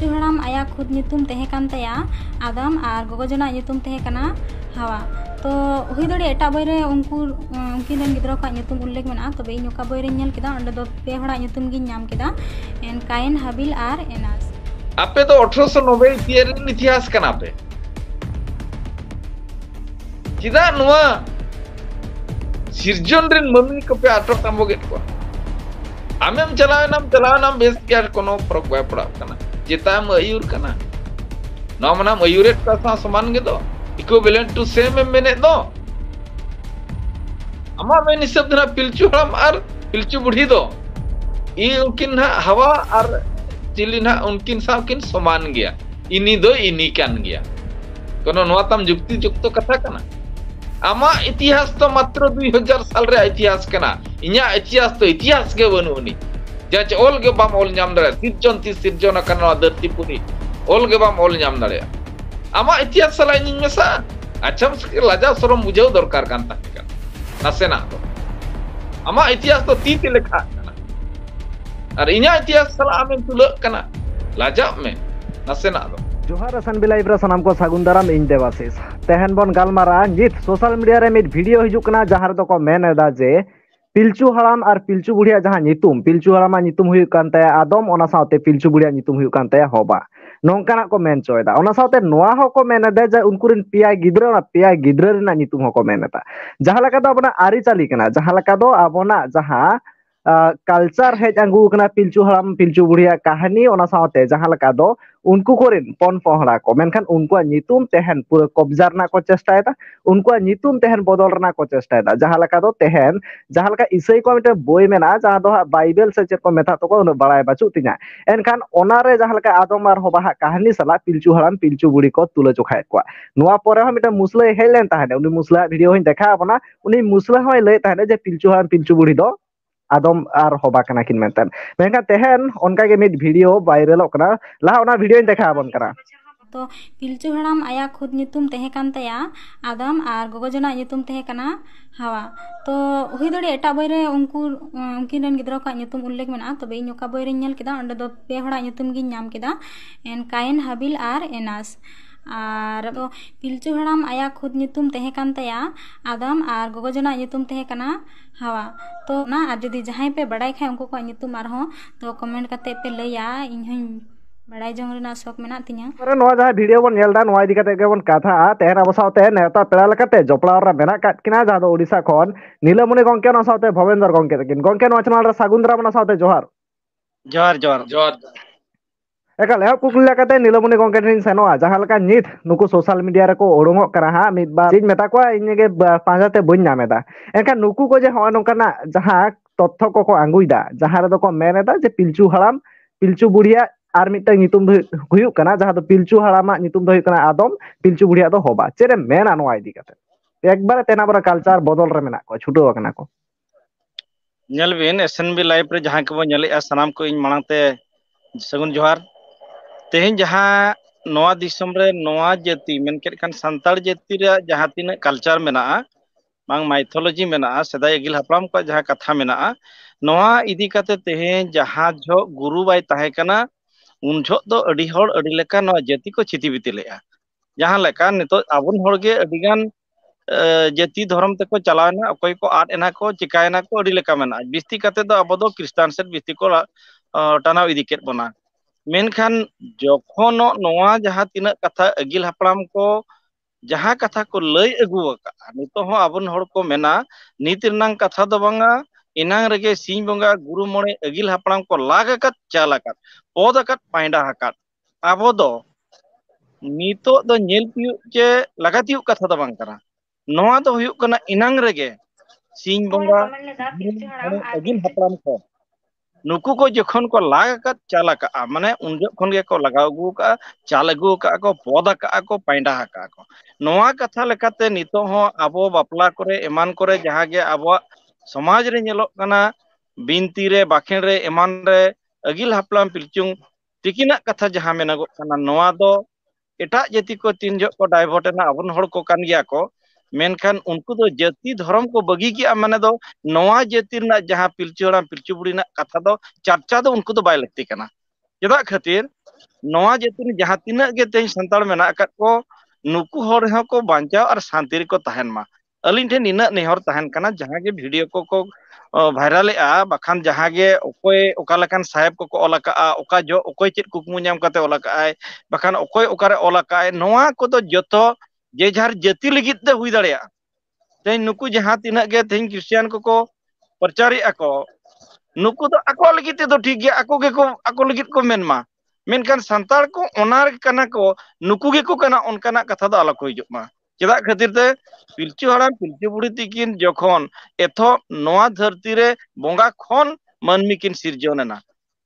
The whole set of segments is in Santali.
पिलचू हड़ाम आया खुद ᱧᱩᱛᱩᱢ तहे कान तया आदम और गोगो जना ᱧᱩᱛᱩᱢ तहे कना हवा तो हुई दड़े एटा बई रे उनकिन रेन गिद्रा का ᱧᱩᱛᱩᱢ उल्लेख मेना तबे इन ओका बई रे नेल केदा ओंडे दो पे हड़ा ᱧᱩᱛᱩम गिन नाम केदा एन कायन हाबिल और एनास आपे तो 1890 ईयर ᱨᱮᱱ इतिहास कना पे चिदा नुआ सिरजन रेन मम्मी को पे आटक आमोगे को आमेम चलावनाम बेस क्या कोनो फरक बाय पड़ा कना जेता मयूर कना नो मना मयूरेट का सा समान गे दो इक्विवेलेंट टू सेम मेने दो अमा में हिसाब दना पिलचू हड़ाम और पिलचू बुढ़ी दो ई उनकिन हवा और चिली ना उनकिन साव किन समान गया इनी दो इनी कान गया कोनो नोआ तम जुक्ति जुक्तो कथा कना आमा इतिहास तो मात्र 2000 साल रे इतिहास कना इन्या इतिहास तो इतिहास के बनुनी जच ओल के बाम ओल नाम दरे सिरजन कना धरती पुरी ओल के बाम ओल नाम दरे आमा इतिहास सला इन मेसा अच्छा लाजा सरम बुझाव दरकार कान ताका नासेना तो आमा इतिहास तो ती ते लेखा कना और इन्या इतिहास सला आमें तुलक कना लाजा में नासेना तो जोहार असन बिलाइब रे सनाम को सागुन दाराम इन देवाशीष तेहन बन गालमारा नित सोशल मीडिया रे मिड वीडियो हिजुकना जहार दो को मेन एदा जे पिलचू हड़ाम और पिलचू बुढ़िया जहां नितुम पिलचू हड़ाम नितुम हुई कान तया आदम ओना साथे पिलचू बुढ़िया नितुम हुई कान तया होबा नोंकाना को मेन चोयदा ओना साथे नोआ हो को मेन एदा जे उनकुरिन पिया गिद्रा रेना नितुम हो को मेन एता जहां लका दो अपना आरी चाली कना जहां लका दो आबोना जहां कल्चर हेज आंगू कना पिलचू हड़ाम पिलचू बुढ़िया कहानी ओना साथे जहां लका दो उनको कोरिन पन पहड़ा को मेनखान उनको ᱧᱩᱛᱩᱢ तेहन पूरा कब्जा रना को चेष्टायदा उनको ᱧᱩᱛᱩᱢ तेहन बदल रना को चेष्टायदा जहां लका दो तेहन जहां लका ईसाई को मिटे बोय मेना जहां दो बाइबल से चेक को मेथा तो को बड़ाय बाचु तिना एनखान ओना रे जहां लका आदम और होबा कहानी सला पिलचू हड़ाम पिलचू बुढ़ी को तुले चोखाय को नोआ परे हो मिटे मुसला हेलेन ताहने उनी मुसला वीडियो हिन देखा बना उनी मुसला होय लय ताहने जे पिलचू हड़ाम पिलचू बुढ़ी दो आदम और होबा कना किन मेंतन मेनका तेहन उनका के मिड वीडियो वायरल कना ला ओना वीडियो देखा बन करा तो पिलचू हड़ाम आया खुद ᱧᱩᱛᱩᱢ तहे कान तया आदम और गोगो जना ᱧᱩᱛᱩᱢ तहे कना हवा तो हुई दड़े एटा बई रे उनकिन रेन गिद्रा का ᱧᱩᱛᱩᱢ उल्लेख मेना तबे इन ओका बई रे नेल केदा ओंडे दो पे हड़ा ᱧᱩᱛᱩम गिन नाम केदा एन कायन हाबिल और एनास और तो पिलचू हड़ाम आया खुद ᱧᱩᱛᱩᱢ तहे कान तया आदम और गोगो जना ᱧᱩᱛᱩम तहे कना हवा तो ना और जदी जहां पे बड़ाई खाय उनको को ᱧᱩᱛᱩम आरहो तो कमेंट कते पे लैया इन हई बड़ाई जंग रेना शौक मेना तिया अरे नोआ जहां वीडियो बन नेलदा नोआ इदी कते गेबन कथा तेहन अब साथे नेता पेड़ा लकते जपड़ाव रा मेना काट किना जहां दो ओडिसा खन नीलमणि गंके नो साथे भवेंद्र गंके तकिन गंके नो चैनल रे सागुंद्रा बना साथे जोहार जोहार एकाल एह कुकली लकते नीलमणि गंके ठिन सेनोआ जहां लका नित नुकु सोशल मीडिया रे को ओडोंगो करा हा मित बा जिन मेता को इनगे पांजाते बइन नामेदा एनका नुकु को जे होय नोकना जहां तथ्य को आंगुइदा जहां रे दो को मेनेदा जे पिलचू हड़ाम पिलचू बुढ़िया और मिट्टा ᱧᱩᱛᱩᱢ दो हुयुक कना जहां दो पिलचू हड़ामा ᱧᱩᱛᱩᱢ दो हुयुक कना आदम पिलचू बुढ़िया दो होबा चेरे मेना नोआ इदी कते एक बार तेना बार कल्चर बदल रे मेना को छुटो कना को नेल बिन एसएनबी लाइव रे जहां को नेले सनाम को इन मांगते सगुन जोहार तेहन जहां नोआ दिसम रे नोआ जाति मेनकेट खान संताड़ जाति रे जहां तीन कल्चर मेना बांग माइथोलॉजी मेना सदाय गिल हपराम को जहां कथा मेना नोआ इदी कते तेहन जहां जो गुरु बाय ताहे कना उन झो दो अडी होड़ अडी लेका नोआ जाति को चिति बितिलेआ जहां लेका नितो आबुन होड़गे अडिगान जाति धर्म तक चलावना अकोय को आट एना को चिकायना को अडी लेका मेना बिस्ती कते दो अब दो क्रिश्चियन से बिस्ती को टानाव इदी केट बना मेनखान जखोनो नोआ जहां तीना कथा अगिल हपराम को जहां कथा को लय अगु का नितो हो आबुन होड़ को मेना नीत रनांग कथा दो बांगा इनांग रगे सिंह बंगा गुरु मोणे अगिल हपराम को लागकत चालाकत पदकत पाइंडा हकत आबो दो नीतो दो नेल पियु जे लगातियु कथा दो बांग करा नोआ दो हुयुक कना इनांग रगे सिंह बंगा अगिल हपराम को नुकु को जखन को लागकत चालाका माने उन जखन के को लगाव अगु का चाल अगु का को पदका को पाइंडा हका को नोआ कथा लेकाते नितो हो आबो बापला करे एमान करे जहां गे आबो समाज रे नेलोक कना बिनती रे बाखेन रे एमान रे अगिल हपलाम पिलचुंग तिकिना कथा जहां मेनागो कना नोआ दो एटा जाति को तीन जो को डाइवर्टना अबन होड़ को कान गया को मेनखान उनको दो जाति धर्म को बगी किया माने दो नोआ जाति ना जहां पिलचू हड़ाम पिलचू बुढ़ी ना कथा दो चर्चा दो उनको दो बाय लगती कना चेदा खातिर नवा जाति जहाँ तीना गे तेज संताल मेना अकत को नुकु हर हो को बांचाव और शांति को तहन मा अलिन ठे निना नेहर तहन कना जहाँ गे वीडियो को भाइरल बखान जहाँ गे ओकोय ओकालकान साहेब को ओलाका ओका जो ओकोय चेत कुकमु नाम कते ओलाका बखान ओकोय ओकारे ओलाका नवा को तो जतो जे झार जाति लगित दे हुई दाड़िया ते नुकु जहाँ तीना गे तेज क्रिश्चियन को प्रचारी ako नुकु तो ako लगित तो ठीक गया ako लगित को मेनमा मेनकान संताल को ओनार कना को नुकु गे को कना उनकाना कथा दो अलग होई जुमा चेदा खातिर ते पिलचु हड़ाम पिलचु बुढ़ी तिकिन जखन एथो नवा धरती रे बोंगा खन मानमी किन सिरजोनना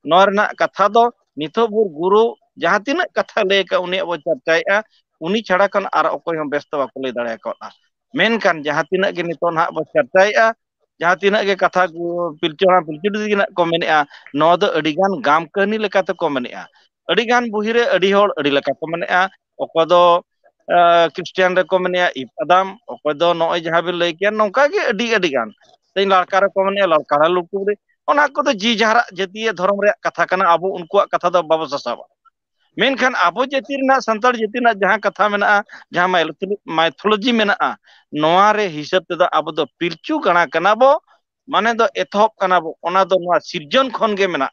नोर ना कथा दो निथो बुर गुरु जहाँ तीना कथा ले का उनी अब चर्चाया उनी छड़ा कन आर ओकोय हम व्यस्त बाको ले दाड़े कोना मेनकान जहाँ तीना गे नितो ना अब चर्चाया जहाँ तीना गे कथा पिलचु हड़ाम पिलचु बुढ़ी ना को मेनेआ नो दो अडिगान गाम कहनी लेकाते को मेनेआ अडिगान बुहिरे अडी होड़ अडी लेका को मेनेआ ओको दो क्रिश्चियन रे को मेनेआ इपदाम ओको दो नोय जहाँ बे लई के नौका गे अडिगान तेन लड़का को मेनेआ लड़का लुटू रे ओना को तो जी जहरा जातीय धर्म रे कथा कना अब उनको कथा दो बाबो ससाबा मेनखान आबो जाति रना संताल जाति रना जहाँ कथा मेना जहाँ माइथोलॉजी मेना नोआ रे हिसाब ते दो अब दो पिलचु गणा कना बो माने दो एथॉप कना बो ओना दो नोआ सिरजन खन गे मेना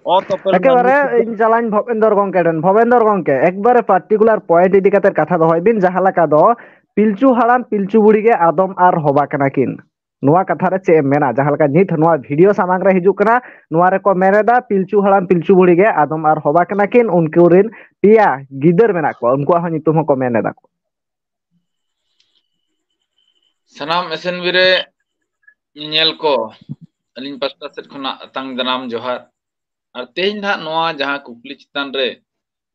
एकेबारे इन चलाइन भवेंद्र गंके एकबारे पार्टिकुलर पॉइंट इदी कते कथा दोहय बिन जहाँ लका दो पिलचु हड़ाम पिलचु बुढ़ी गे आदम आर होबा कना किन नोआ कथा रे चे मेना जहाँ लका नित नोआ वीडियो सामांग रे हिजु कना नोआ रे को मेनेदा पिलचु हड़ाम पिलचु बुढ़ी गे आदम आर होबा कना किन उनको रिन पिया गिदर मेना को उनको ह नितुम को मेनेदा को सनाम एसएनबी रे नेल को अलिन पास्ता सेट खना तंग दनाम जोहार और तेज ना नोआ जहाँ कुकली चितान रे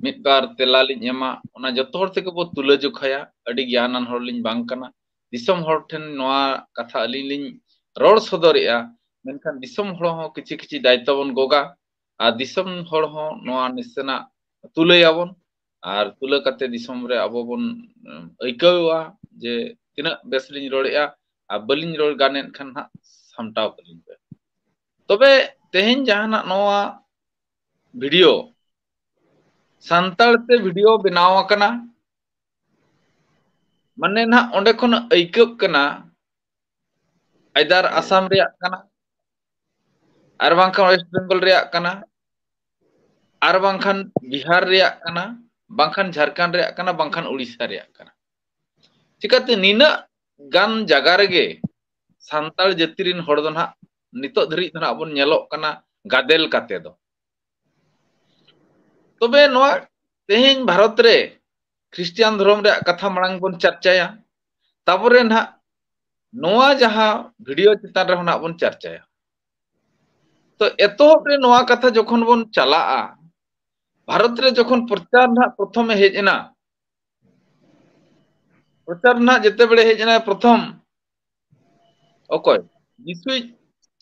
मिद बार तेला लिन एमा ओना जतो हर तेके बो तुला जोखाया अडी ज्ञानन हर लिन बांग कना दिसम हर ठेन नोआ कथा अलिन लिन रोड सदरिया मेनखान दिसम हर हो किछि किछि दायित्व बन गोगा आ दिसम हर हो नोआ निसेना तुलैयाबन आर तुला कते दिसम रे अबो बन ऐकौआ जे तिना बेस लिन रोड़ेया आ बलिन रोड़ गानेन खान हा सामटाव कलिन पे तबे तेहेन जहाना नोआ वीडियो संताल ते वीडियो बनाव कना माने ना ओंडे खन ऐकब कना आइदार आसाम रे कना आर बांखान वेस्ट बेंगल रे कना आर बांखान बिहार रे कना बांखान झारखंड रे कना बांखान उड़ीसा रे कना चिकाते निना गान जगह रेगे संताल जाति रिन हड़ दो ना नितो धरी दो ना अपन नेलोक कना गादेल काते दो तबे नोआ तेहेन भारत रे क्रिश्चियन धर्म रे कथा मांग बन चर्चाया तापरे ना नोआ जहाँ वीडियो चितान रे ना बन चर्चाया तो एतोहब रे नोआ कथा जखन बन चला भारत रे जखन प्रचार ना प्रथम हेजना प्रचार ना जेते बेले हेजना प्रथम ओकय जिसु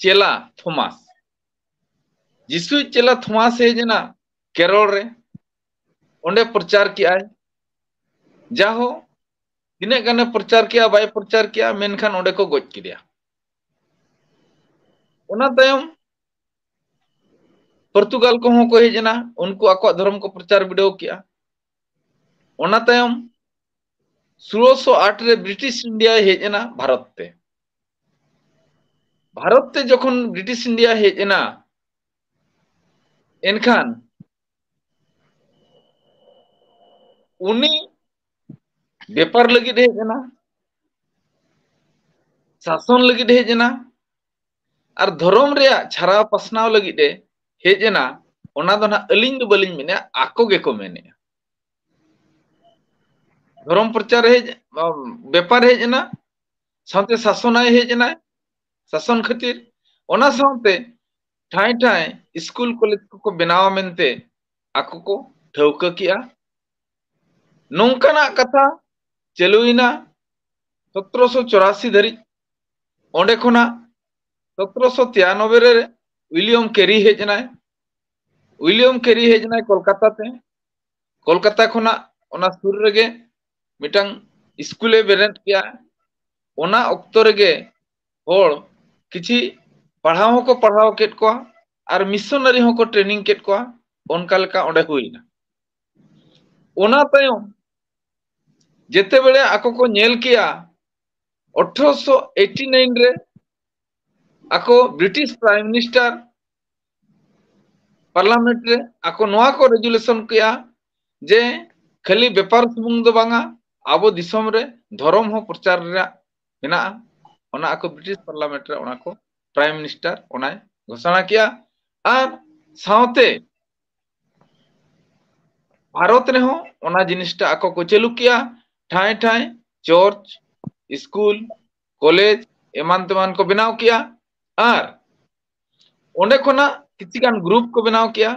चेला थॉमस जिसु चेला थॉमस हेजना केरल रे ओंडे प्रचार किया जाहो तिने गाने प्रचार किया बाय प्रचार किया मेनखान ओंडे को गोज किया ओना तायम पोर्तुगाल को हो हेजना उनको आको धर्म को प्रचार वीडियो किया ओना तायम 1608 रे ब्रिटिश इंडिया हेजना भारत ते जखन ब्रिटिश इंडिया हेजना एनखान उनी व्यापार लगिद हेजना शासन लगिद हेजना और धर्म रे छारा पसनाव लगिद हेजना ओना दो ना अलिंग दो बलिंग मेने आको गे को मेने धर्म प्रचार हेज व्यापार हेजना साथे शासन आय हेजना शासन खातिर ओना साथे ठाई ठाई स्कूल कॉलेज को बनावा मेनते आको को ठौका किया नौकाना कथा चलुइना 1784 धरी ओंडे खना 1793 रे विलियम कैरी हेजना कोलकाता ते कोलकाता खना ओना सुर रेगे मिटांग स्कूले बेरेंट किया ओना ऑक्तो रेगे होड़ किछि पढ़ाव को पढ़ाव केट को और मिशनरी होको ट्रेनिंग केट को उनका लेका ओंडे हुईना ओना तायम जेते बेले आको को नेल किया 1889 रे आको ब्रिटिश प्राइम मिनिस्टर पार्लियामेंट रे आको नोआ को रेजुलेशन किया जे खाली व्यापार सुमुंग दो बांगा आबो दिसम रे धर्म हो प्रचार रे मेना ओना आको ब्रिटिश पार्लियामेंट रे ओना को प्राइम मिनिस्टर ओना घोषणा किया और साउते भारत रे हो ओना जिनिसटा आको को चालू किया ठाए ठाए चर्च स्कूल कॉलेज एमान तेमान को बनाव किया और ओंडे खोना किछिगान ग्रुप को बनाव किया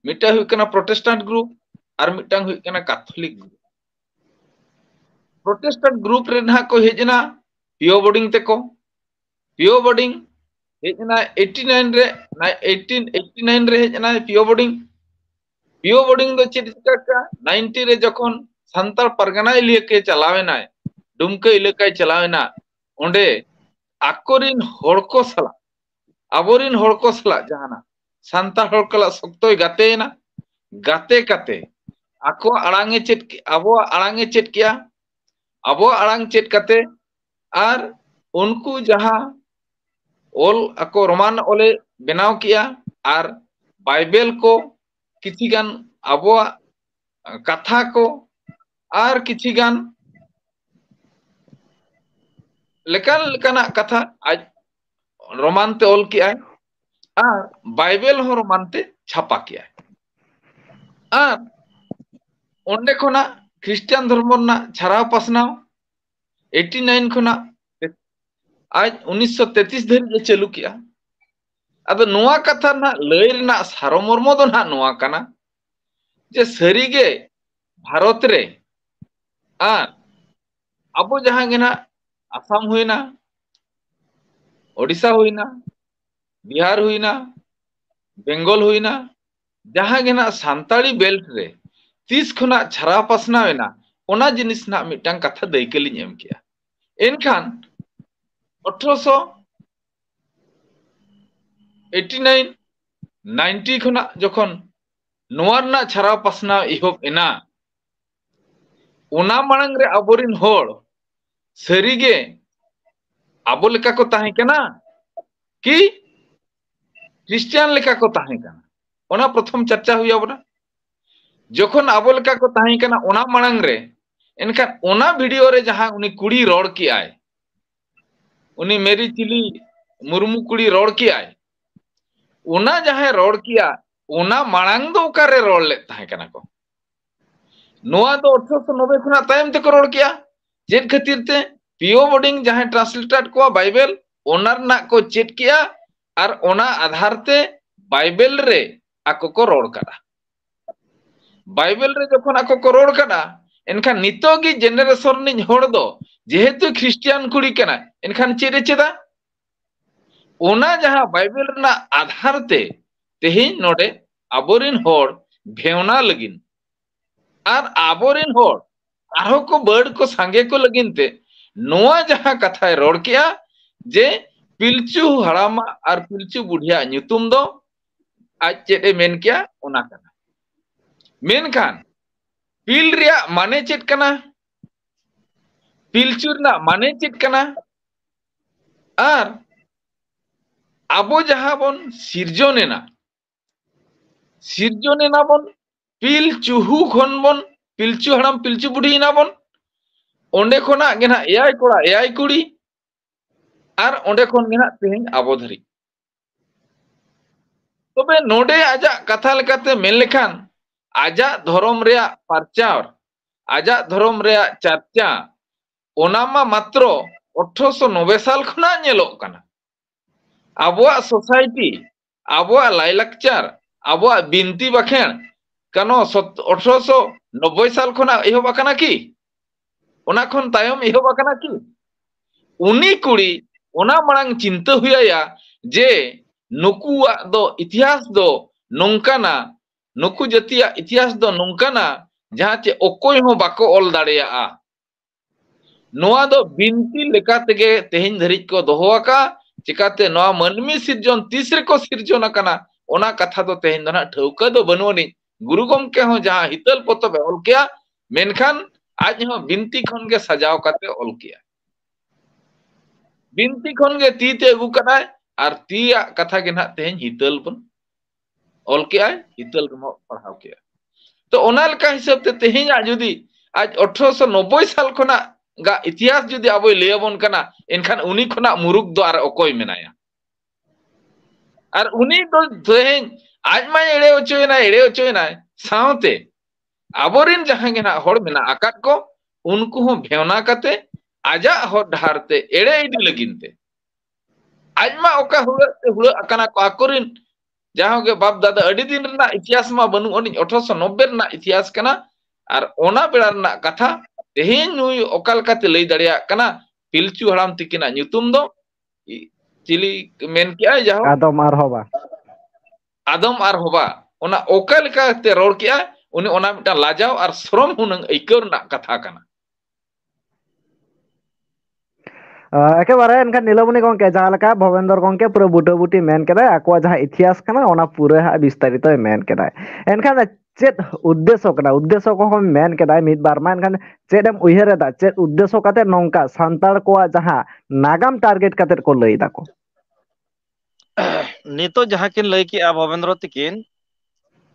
मिटा हुई कना प्रोटेस्टेंट ग्रुप और मिटांग हुई कना कैथोलिक ग्रुप प्रोटेस्टेंट ग्रुप रे ना को हेजना पियो बोर्डिंग ते को पियो बोर्डिंग हेजना 89 रे 1889 रे हेजना पियो बोर्डिंग दो चिका का 90 रे जखन संताल परगना इलाके चलावेना डुमका इलाका चलावेना ओंडे आकोरिन होड़को सला आबोरिन होड़को सला जहाना संताल होड़कला सख्तोय गातेना गाते काते आको आड़ांगे चेट आबो आड़ांगे चेट किया आबो आड़ांग चेट काते और उनको जहां ओल आको रोमान ओले बनाव किया और बाइबल को किछिगान आबो कथा को और किछिगान लेकान लेकाना कथा आज रोमान ते ओल किया और बाइबल हो रोमान ते छापा किया और ओंडे खोना ख्रिस्टियान धर्म ना छाराव पासनाव 89 खोना आज 1933 धरि चालू किया अदो नोआ कथा ना लय रना सारमर्म दो ना नोआ काना जे सरीगे भारत रे अब जहां गेना आसाम हुईना ओडिशा हुईना बिहार हुईना बेंगल हुईना जहां गेना सांताली बेल्ट रे 30 खुना छारा पासनावेना ओना जिनिस ना मिटांग कथा दैकेलिन एम किया एनखान 1889 90 खुना जखन नोआ रना छारा पासना इहोब एना ओना मांग रे आबोरिन होड़ सरीगे आबो लेका को ताहे कना कि क्रिश्चियन लेका को ताहे कना ओना प्रथम चर्चा हुई आबोना जखन आबो लेका को ताहे कना ओना मांग रे एनखान ओना वीडियो रे जहां उनी कुड़ी रोड़ की आय उनी मेरी चिली मुर्मू कुड़ी रोड़ की आय ओना जहां रोड़ किया ओना मांग दो ओकारे रोड़ ले ताहे कना को नोआ तो 1890 खुना तायम ते को रोड़ किया चेट खातिर ते पियो बोर्डिंग जहां ट्रांसलेटेड को बाइबल ओनर ना को चेट किया और ओना आधार ते बाइबल रे आको को रोड़ करा बाइबल रे जखन आको को रोड़ करा एनखान नितोगी जेनरेशन नि होड़ दो जेहेतु क्रिश्चियन कुड़ी कना एनखान चेरे चेदा ओना जहां बाइबल ना आधार ते तेहिन नोडे आबोरिन होड़ भेवना लगिन और आबोरिन होड़ आरो को बर्ड को सांगे को लगिन ते नोआ जहां कथा रोड़ किया जे पिलचू हड़ामा और पिलचू बुढ़िया नुतुम दो आज चेटे मेन किया ओना कना मेनखान पिल रिया माने चेट कना पिलचू ना माने चेट कना और आबो जहां बोन सिरजोनेना बोन पिलचूहू खन बोन पिलचू हड़ाम पिलचू बुढ़ी ना बोन ओंडे खोना गेना एआई कोड़ा एआई कुड़ी और ओंडे खोन गेना तेहिन आबो धरी तबे नोडे आजा कथा लेकाते मेन लेखान आजा धर्म रेया प्रचार आजा धर्म रेया चर्चा ओनामा मात्र 1890 साल खुना नेलोक कना आबोआ सोसाइटी आबोआ लाइलाकचार आबोआ बिनती बाखेण कनो 1890 साल खुना एहो बाकना की ओना खन तायम एहो बाकना की उनी कुड़ी ओना मांग चिंता हुआ जे नुकुआ दो इतिहास दो नोंकाना नुकु जातिया इतिहास दो नोंकाना जहां चे ओकोय हो बाको ओल दाड़ेया नोआ दो बिनती लेका तेगे तेहिन धरिज को दोहोआका चिकाते नोआ मनमी सिरजन तीसरे को सिरजन कना ᱚᱱᱟ ᱠᱟᱛᱷᱟ ᱫᱚ ᱛᱮᱦᱮᱧ ᱫᱚ ᱱᱟᱜ ᱴᱷᱟᱹᱣᱠᱟᱹ ᱫᱚ ᱵᱟᱹᱱᱩᱜ ᱟᱹᱱᱤᱡ ᱜᱩᱨᱩ ᱜᱚᱢᱠᱮ ᱦᱚᱸ ᱡᱟᱦᱟᱸ ᱦᱤᱛᱟᱹᱞ ᱯᱚᱛᱚᱵ ᱚᱞ ᱠᱮᱜᱼᱟ ᱢᱮᱱᱠᱷᱟन ᱟᱡ ᱦᱚᱸ ᱵᱤᱱᱛᱤ ᱠᱷᱚᱱ ᱜᱮ ᱥᱟᱡᱟᱣ ᱠᱟᱛᱮ ᱚᱞ ᱠᱮᱜᱼᱟ ᱵᱤᱱᱛᱤ ᱠᱷᱚᱱ ᱜᱮ ᱛᱤ te ᱟᱹᱜᱩ ᱠᱟᱫᱟᱭ ᱟᱨ ᱛᱤᱭᱟᱜ ᱠᱟᱛᱷᱟ ᱜᱮ ᱱᱟᱜ ᱛᱮᱦᱮᱧ ᱦᱤᱛᱟᱹᱞ ᱵᱚᱱ ᱚᱞ ᱠᱮᱜᱼᱟᱭ ᱦᱤᱛᱟᱹᱞ ᱨᱮᱢᱚ ᱯᱟᱲᱦᱟᱣ ᱠᱮᱜᱼᱟ तो ओना लेका हिसाब ते तेहिना जुदी आज 1890 साल खना गा इतिहास जुदी अबोय लेयबोन कना एनखान उनी खना मुरुक दो आर अकोय मेनाया आर उनी तो तेहेन आज मा एड़े ओचोयना सावते आबोरिन जहां गे ना होड़ मेना आकात को उनको हो भेवना कते आजा हो ढारते एड़े इदी लगिनते आज मा ओका हुड़ अकना को आकोरिन जहां के बाप दादा अड़ी दिन रना इतिहास मा बनु अनी 1890 रना इतिहास कना आर ओना बेड़ा रना कथा तेहेन नुई ओकाल काते लई दाड़िया कना पिलचु हड़ाम तिकिना ᱧᱩᱛᱩᱢ दो चिली मेन किया जाहो आदम आर हवा ओना ओकाल काते रोड किया उनी ओना मिटा लाजाव आर श्रम हुनंग ऐकर ना कथा कना एकेबारे एनखान नीलमणि गंके जहाँ लेका भवेंद्र गंके पूरा बुटा बुटी मेन केदाय आको जहाँ इतिहास कना ओना पूरा हा विस्तारित मेन केदाय एनखान चेत उद्देश्य कना उद्देश्य को हम मेन केदाय मिद बार मा एनखान चेदम उयहर दा चेत उद्देश्य काते नोंका सांतार को जहाँ नागाम टारगेट काते को लई दाको नितो जहाँ किन लई कि भवेंद्र तिकिन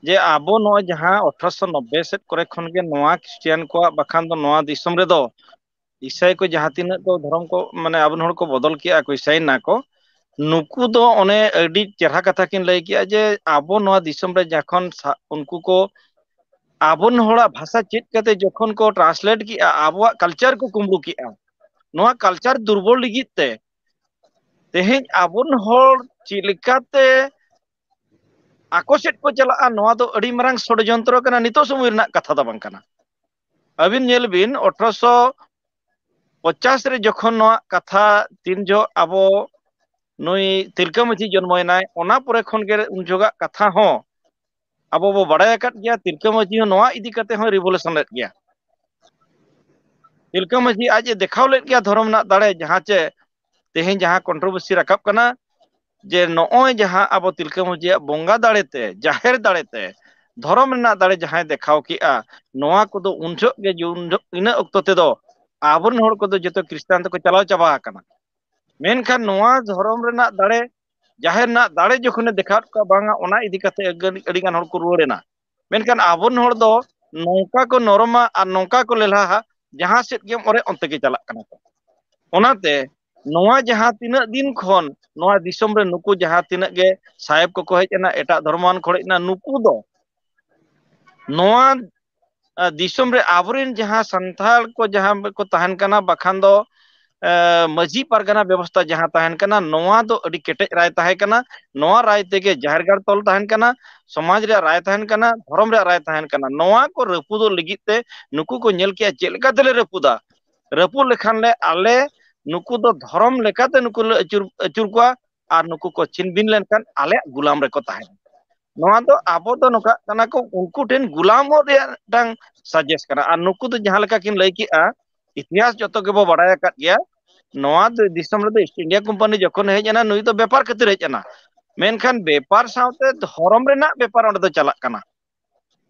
जे आबो नो जहाँ 1890 सेट करे खन गे नोआ क्रिश्चियन को बखान दो नोआ दिसम रे दो ईसाई को जहाँ तीन को धर्म को माने आबन हड़ को बदल किया को ईसाई ना को नुकु दो ओने अडी चेहरा कथा किन लई किया जे आबो नोआ दिसम रे जखन उनको को आबन हड़ा भाषा चेत कते जखन को ट्रांसलेट किया आबो कल्चर को कुमबू किया नोआ कल्चर दुर्बल लिगित ते तेहेन आबन हड़ चिलिकाते आकोसेट को चला नोआ दो अडी मरांग षडयंत्र कना नितो समय रना कथा दा बांग कना अबिन नेल बिन 1850 रे जखन नोआ कथा तीन जो आबो नुई तिलका माझी जन्मयनाय ओना परे खन गे उन जोगा कथा हो आबो बो बड़ाय काट गया तिलका माझी हो नोआ इदी कते हो रिवोल्यूशन लेत गया तिलका माझी आज देखाव लेत गया धर्म ना दाड़े जहां चे तेहेन जहां कंट्रोवर्सी रकब कना जे नोय जहां आबो तिलका माझी बोंगा दाड़ेते जाहेर दाड़ेते धर्म ना दाड़े जहां देखाव किया नोआ को दो उनजो गे इन अक्तो ते दो आबन हड़ को दो जतो क्रिश्चियन को चलाव चाबा कना मेनखान नोआ धर्म रेना दाड़े जाहेर ना दाड़े जखने देखाव का बांगा ओना इदी कते अडी गान हड़ को रुवाड़ेना मेनखान आबन हड़ दो नौका को नरमा और नौका को लेला जहां सेट गेम ओरे अंते के चला कना ओनाते नोआ जहां तीना दिन खन नोआ दिसम रे नुकु जहां तीना गे साहेब को हेजना एटा धर्मान खोड़ेना नुकु दो नोआ दिसम रे आवरिन जहां संथाल को जहां को तहन कना बखान दो मजी पारगना व्यवस्था जहां तहन कना नोआ दो अडी केटे राय तहन कना नोआ राय तेगे जाहेरगार तोल तहन कना समाज रे राय तहन कना धर्म रे राय तहन कना नोआ को रपुदो लिगिते नुकु को नेल किया चेलका तेले रपुदा रपु लेखान ले आले नुकु दो धर्म लेकाते नुकु अचुर को और नुकु को छिनबिन लेनकान आले गुलाम रे को तहन नोआ दो आबो दो नोका कना को उनको ठेन गुलामो रे डांग सजेस्ट करा और नुकु दो जहां लेका किन लई किया इतिहास जतो के बो बड़ाय काट गया नोआ दो दिसम रे दो ईस्ट इंडिया कंपनी जखन हेजना नुई दो व्यापार खातिर हेजना मेनखान व्यापार सावते धर्म रेना व्यापार ओंडे दो चला कना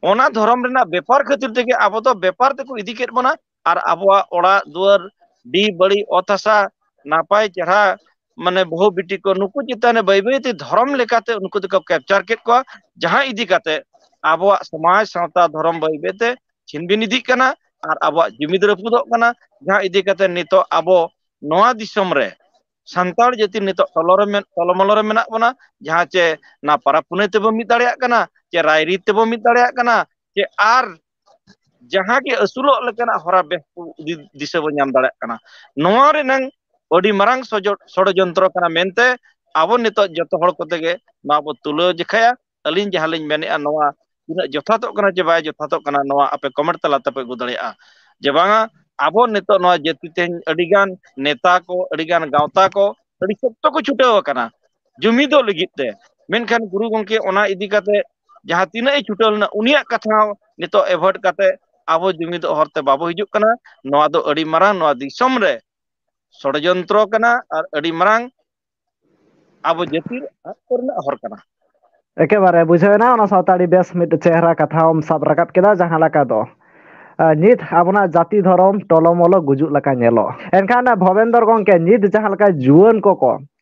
ओना धर्म रेना व्यापार खातिर तेगे आबो दो व्यापार ते को इदी केट बना और आबोआ ओड़ा दुआर डी बड़ी अथासा नापाय चेहरा माने बहु बिटी को नुकु चिताने बैबैते धर्म लेकाते उनको को कैप्चर केट को जहां इदी काते आबोआ समाज सावता धर्म बैबैते छिनबिन इदी कना और आबोआ जुमिद रपुदोग कना जहां इदी काते नितो आबो नोआ दिसम रे संताड़ जाति नितो तलमल रे मेना बना जहां चे ना पारापुने ते बो मिद दाड़िया कना चे रायरी ते बो मिद दाड़िया कना चे आर जहां के असुलो लेकना हरा बे दिशा बो नाम दाड़िया कना नोआ रे नंग अडी मरांग षडयंत्र कना मेनते आबो नितो जतो हड़ को तेगे ना बो तुलो जखाया अलिन जहां लिन मेनेआ नोआ तिना जथातो कना जे बाय जथातो कना नोआ आपे कमेंट तला तपे गु दाड़िया जे बांगा आबो नितो नोआ जाति तेन अडिगान नेता को अडिगान गावता को अडी सत्तो को छुटाव कना जुमिदो लगिते मेनखान गुरु गंके ओना इदी काते जहां तीना छुटावना उनिया कथा नितो एभॉइड काते आबो जुमिदो हरते बाबो हिजुक कना नोआ दो अडी मारांग नोआ दिसम रे षडयंत्र कना और अडी मारांग आबो जातिर करना हर कना एकेबारे बुझेना ओना सावताड़ी बेस मिट चेहरा कथाम साब राकाब केदा जहां लका दो नित आबना जाति धर्म टलमल गुजुक लका नेलो एनखान भवेंद्र गंके नित जहां लका जुआन को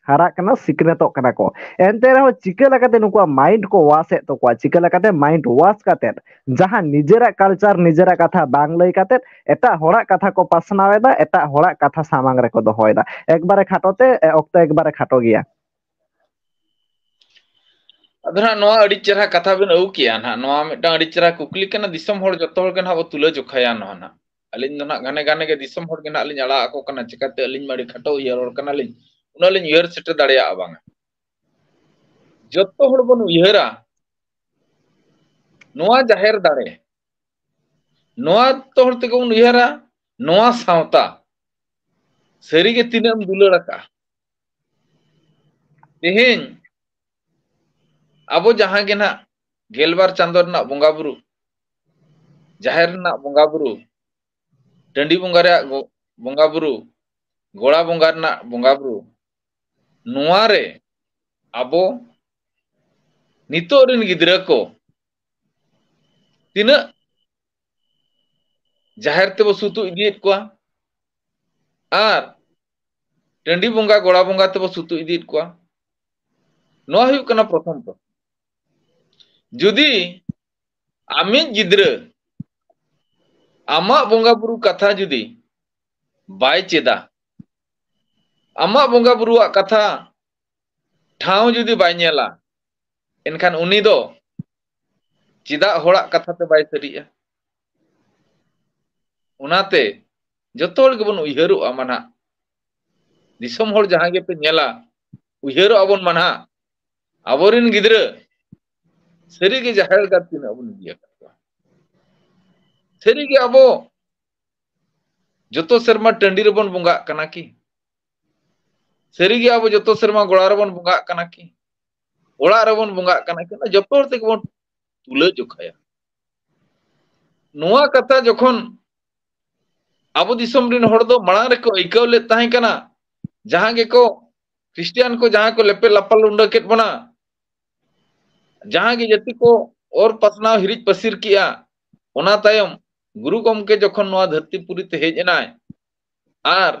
हाराक कना सिकनेतोक कना को एनते रहो चिका लकाते नुकुआ माइंड को वास एत तोकुआ चिका लकाते माइंड वास काते जहां निजेरा कल्चर निजेरा कथा बांग लई काते एटा होड़ा कथा को पासनावेदा एटा होड़ा कथा सामांग रे को दोहोयदा एकबारे खाटोते ऑक्तो एकबारे खाटो गया अदना नोआ अड़ी चेहरा कथा बिन औ किया ना नोआ मिटा अड़ी चेहरा कुकली कना दिसम होड़ जत्तो होड़ कना बो तुला जोखाया नो ना अलिन दो ना गाने गाने के दिसम होड़ कना अलिन अड़ा आको कना चिकाते अलिन माड़ी खटो यार होड़ कना लिन उना लिन उयर सेटे दाड़िया आबांग जत्तो होड़ बन उयहरा नोआ जाहेर दाड़े नोआ तो होड़ तेको उन उयहरा नोआ सावता सरी के तिनम दुलड़ का तेहेन अब जहां के ना गेलबार चांदो ना बोंगा बुरु जाहेर ना बोंगा बुरु टंडी बोंगा रे बोंगा बुरु गोड़ा बोंगा ना बोंगा बुरु नुआ रे अबो नितो रिन गिद्रा को तिना जाहेर ते बो सुतु इदियत को आर टंडी बोंगा गोड़ा बोंगा ते बो सुतु इदियत को नुआ हुयु कना प्रथम तो जुदी आमी गिद्रा आमा बोंगा बुरु कथा जुदी बाय चेदा आमा बोंगा बुरु कथा ठाव जुदी बाय नेला एनखान उनी दो चिदा होड़ा कथा ते बाय सरिया उनाते जतो हर गेबन उयहरो माना दिसम होड़ जहां गे पे नेला उयहरो अबन माना अबोरिन गिद्रा सरी गे जाहेर गा तिना अबन दिया सरी गे अबो जतो शर्मा टंडी रेबन बोंगा कना की सरी गे अबो जतो शर्मा गोड़ा रेबन बोंगा कना की ओड़ा रेबन बोंगा कना की जतो हर तेबन तुला जोखाया नुआ कथा जखन आबो दिसम रिन होड़ दो मांग रे को इकाव ले ताहे कना जहां गे को क्रिश्चियन को जहां को लेपे लापल उंडा केट बना जहां गे जति को और पसनाव हिरिज पसिर किया ओना तायम गुरु गमके जखन नोआ धरतीपुरी ते हेज एनाय आर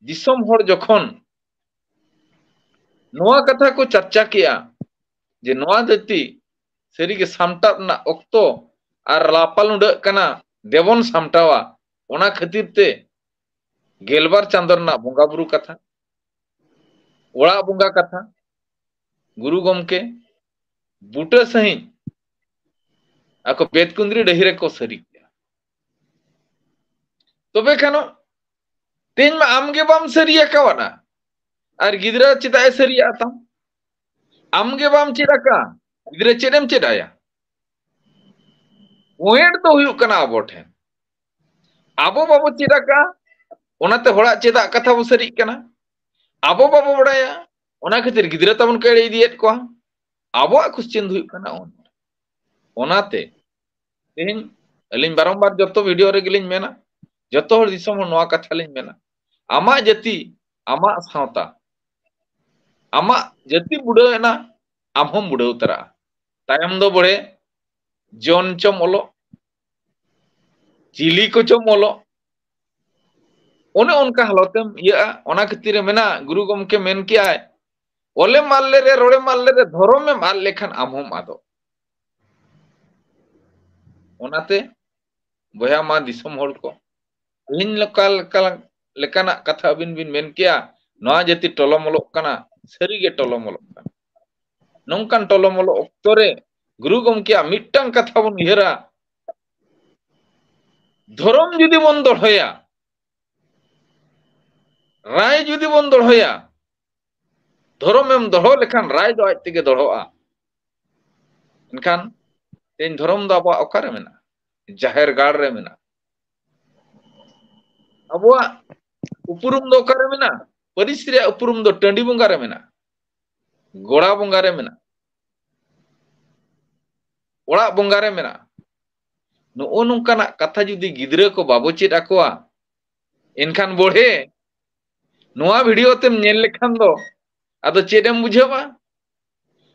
दिसम होड़ जखन नोआ कथा को चर्चा किया जे नोआ धरती सरी के सामटा ना ओक्तो आर लापल उंडा कना देवन सामटावा ओना खातिर ते गेलबार चांदर ना बोंगा बुरु कथा ओड़ा बोंगा कथा गुरु गमके बूटा सही आको बेतकुंद्री डहिरे को सरी किया तबे खानो तेज में आमगे बाम सरिया कावाना आर गिद्रा चिदा सरिया ताम आमगे बाम चिदा का गिद्रा चेदम चिदाया ओएड तो हुयु कना आबो ठेन आबो बाबो चिदा का ओनाते होड़ा चिदा कथा बो सरी कना आबो बाबो बड़ाया ओना खातिर गिद्रा तबन केड़े इदियत को आबो क्वेश्चन हुयु कना ओनाते तेन अलिन बारंबार जतो वीडियो रे गिलिन मेना जतो हर दिसम नोआ कथा लिन मेना आमा जति आमा सावता आमा जति बुड़ाना आमहम बुड़ा उतरा तायम दो बड़े जन चम ओलो चिली को चम ओलो ओने उनका हालतम या ओना खातिर मेना गुरु गमके मेन किया ओले माल्ले रे रोड़े माल्ले रे धरो में माल लेखन आमहम आदो ओनाते बया मा दिसम होड़ को लिन लेकाना कथा बिन बिन मेन किया नोआ जति टोलोमोलो कना सरी गे टोलोमोलो कना नोंकान टोलोमोलो ऑक्तो रे गुरु गमके मिट्टांग कथा बन उयहरा धर्म जुदी बन दढ़या राय जुदी बन दढ़या धर्म एम दढ़ो लेखान राय दो आज तेगे दढ़ोआ इनखान तेन धर्म दो आबो ओकारे मेना जाहेर गाड़ रे मेना अबुआ उपरुम दो ओकारे मेना परिस रे उपरुम दो टंडी बोंगा रे मेना गोड़ा बोंगा रे मेना ओड़ा बोंगा रे मेना नो नोंकाना कथा जुदी गिद्रा को बाबो चेद आकोआ एनखान बोढ़े नोआ वीडियो तेम नेल लेखान दो आदो चेदेम बुझावा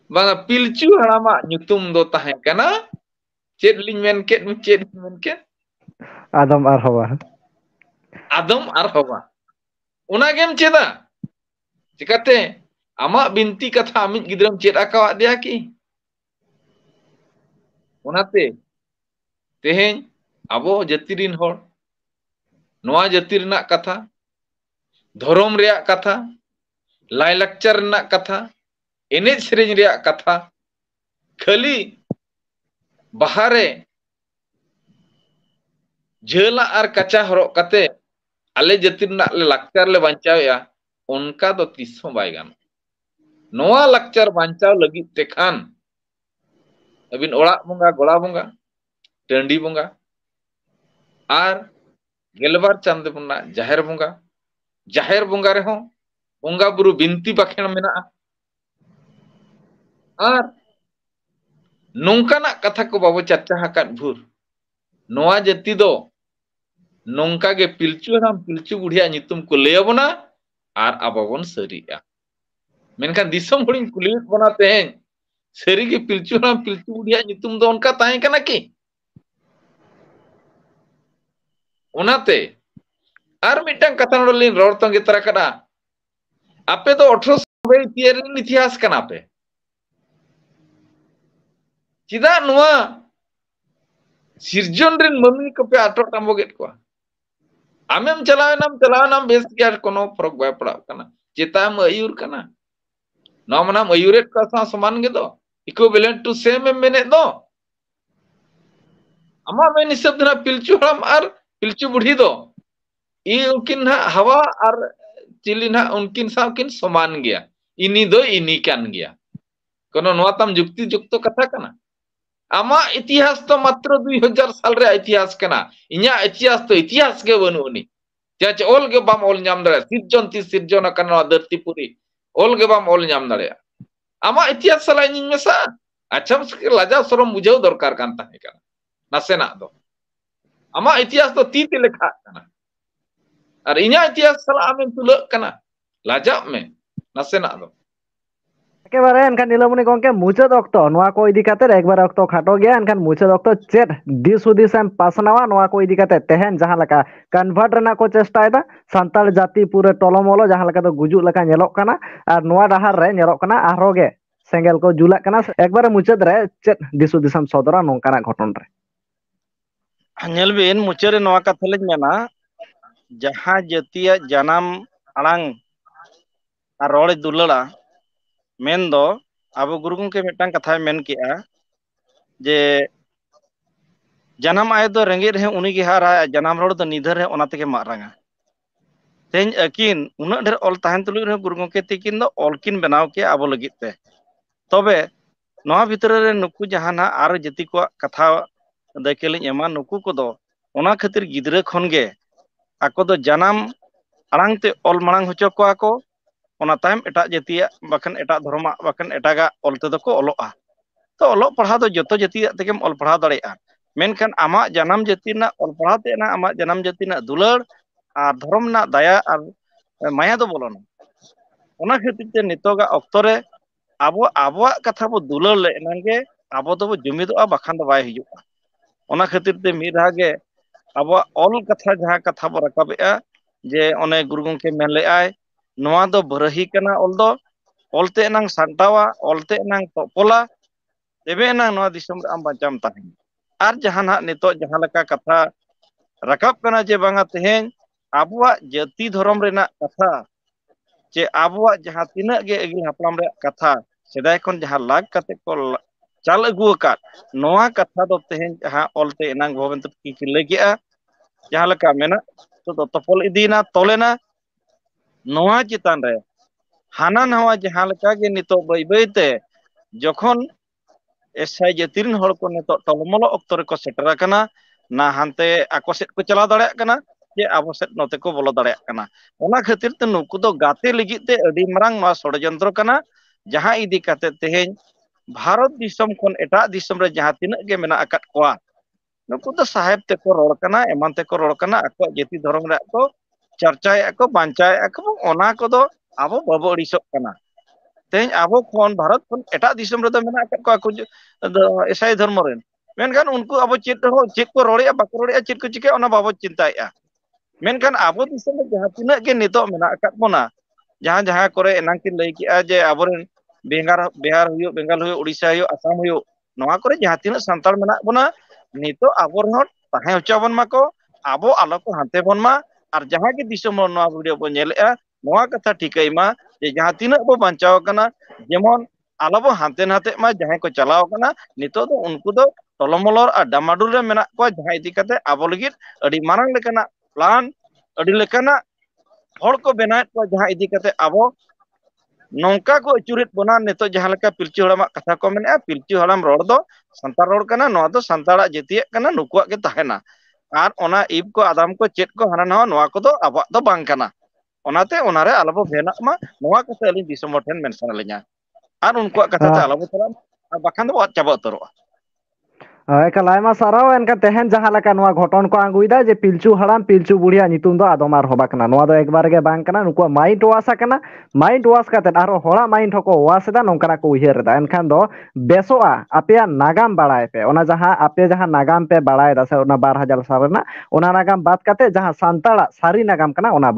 bang Pilchu harama nyutum do tahen kana ced liñ men ket ced men ket Adam ar Hawa. Adam ar Hawa una gem ceda cikate ama binti katha amit gidram ced akawa dia ki onate teheny abo jati rin hor noa jati renak katha dhorom reyak katha lai lakchar renak katha enej sereny reyak katha khali bahare jela ar kacha horok kate ale jati renak le lakchar le banchaw ya onka do tishon bai gan noa lakchar banchaw lagit te khan abin orak bunga gola bunga tandi bunga ar gelbar chande bunga jaher bunga rehon bunga buru binti bakhen mena ar nongkanak katha ko babo charcha hakat bhur noa jati do nongka ge Pilchu haram Pilchu budhiya nyutum ko leyabona ar ababon sariya menkan disom horing kulit bona teheny sari ge Pilchu haram Pilchu budhiya nyutum do onka tahen kana ki onate ar mitang katha nodolin ror tonge tara kada ape do 1890 tierin itihas kana pe cida noa sirjon rin mami ko pe atot amboget ko amem chalawenam bes kyar kono frog bai padao kana chetam ayur kana no manam ayuret ka sa saman ge do equivalent to same mene do ama men hisab dina Pilchu haram ar Pilchu budhi do i unkin hawa ar chili na unkin sa kin saman gya ini do ini kan gya kono noa tam jukti jukto katha kana ama itihas to matro 2000 sal re itihas kana inya itihas to itihas ge banu ni jache ol ge bam ol nyam dare sirjon kana dharti puri ol ge bam ol nyam dare ama itihas sala nyin mesa acham laja sorom bujau dorkar kan tahe kana nasena do ama itihas to ti te lekha kana ar inya itihas sala amen tulak kana lajak me nasena do একেবারে এনখান নীলমণি গঙ্কে মুচাদ অক্ত নোয়া কো ইদি কাতে একবার অক্ত খাটো গিয়া এনখান মুচাদ অক্ত চেট দিস হুদিস এম পাসনাওয়া নোয়া কো ইদি কাতে তেহেন জাহাঁ লেকা কনভার্ট রেনা কো চেষ্টায়দা সান্তাল জাতি পুরে টলমolo জাহাঁ লেকা তো গুজুক লেকা ñelok kana আর নোয়া ডাহার রে ñelok kana আরো গে সেঙ্গেল কো জুলাক kana একবারে মুচাদ রে চেট দিস হুদিস এম সদরা নংকানা ঘটন রে ñelbin muchere noa katha lej mena jaha jatiya janam alang ar role dulala mendo abo guru gongke metang katha men kea je janam ay do rengit he uni ge hara janam rod do nidhar he ona tege maranga ten akin una der ol tahen tulu re guru gongke tikin do olkin benaw ke abo lagit te tobe noa bhitre re nuku jahana ar jati ko katha dakelin ema nuku ko do ona khatir gidre khonge ako do janam alang te ol marang hocho ko ako ona time eta jatiya bakan eta dharma bakan etaga olte do ko oloa to olok parha do joto jatiya tegem ol parha dareya menkan ama janam jati na ol parha te na ama janam jati na dular ar dhorom na daya ar maya do bolona ona khatir te nitoga oktore abo katha bo dular le nange abo do jumidoa bakhan do bai hijua ona khatir te mirage abo ol katha jaha katha bo rakabea je one guru gongke men leay noa do barahi kana ol do olte nang santawa olte nang topola tebe nang noa disom am bancam tahen ar jahan hak nitok jahan leka katha rakap kana je banga tehen abuak jati dhorom rena katha je abuak jahan tinak ge agil haplam re katha sedai kon jahan lag kate ko chal agu akat noa katha do tehen jahan olte nang bhobentu ki legea jahan leka mena to topol idina tolena noa chitan re hana nawa jahan leka ge nitok bai bai te jokhon esai jatirin hor ko nitok tolmolo okto re ko setera kana na hante ako set ko chala dareyak kana je abo set note ko bolo dareyak kana ona khatir te nuku do gate ligit te adi marang noa sodojantro kana jahan idi kate teheny bharat disom kon eta disom re jahan tinak ge mena akat koa nuku do saheb te ko ror kana eman te ko ror kana ako jati dhorom re ko charchay ako banchay ako ona ko do abo babo risok kana तेज आबो खन भारत खन एटा दिसम रे मेना आकत को aku ईसाई धर्म रेन मेनखान उनको अब चेत को रोड़े बाको रोड़े चेत को चिके ओना बाबो चिंताया मेनखान आबो दिसम जहां तिना के नितो मेना आकत बोना जहां जहां करे एनांग किन लई किया जे आबोरेन बिहार हुयो बेंगल हुयो उड़ीसा हुयो आसाम हुयो नवा करे जहां तिना संताल मेना बोना नितो आबोर हट ताहे होचाबन माको आबो आलो को हांते बन मा और जहां के दिसम नवा वीडियो बो नेलेआ नवा कथा ठिकई मा जे जहां तिना बो बांचाव कना जेमन आलो बो हांते नाते मा जहां को चलाव कना नितो दो उनको दो टलमलर और डामाडुल रे मेना को जहां इदी कते आबो लगित अडी मारंग लेकना प्लान अडी लेकना हड़ को बेना को जहां इदी कते आबो नौका को अचुरित बना नितो जहां लेका पिलचु हड़ाम कथा को मेना पिलचु हड़ाम रोड दो संताल रोड कना नवा दो संताला जेतिये कना नुकुआ के ताहेना आर ओना इब को आदम को चेत को हाना नवा नवा को दो आबो दो बांग कना ओनाते ओनारे आलाबो भेना मा नवा कते अली दिसम ठेन मेंशन ले냐 आर उनको कथा ते आलाबो तरा बाखान दो चाबा उतरो एकाल आयमा साराव एनका तेहन जहां लका नवा घटन को आंगुइदा जे पिलचु हड़ाम पिलचु बुढ़िया नितुम दो आदमार होबाकना नवा दो एकबार गे बांग कना नुको माइंड वास कना माइंड वास काते आरो होड़ा माइंड हको वासदा नोंकना को उहियर दा एनखान दो बेसोआ आपेया नागाम बाड़ाय पे ओना जहां आपे जहां नागाम पे बाड़ाय दा से ओना 2000 साल रेना ओना नागाम बात काते जहां सांताड़ा सारी नागाम कना ओना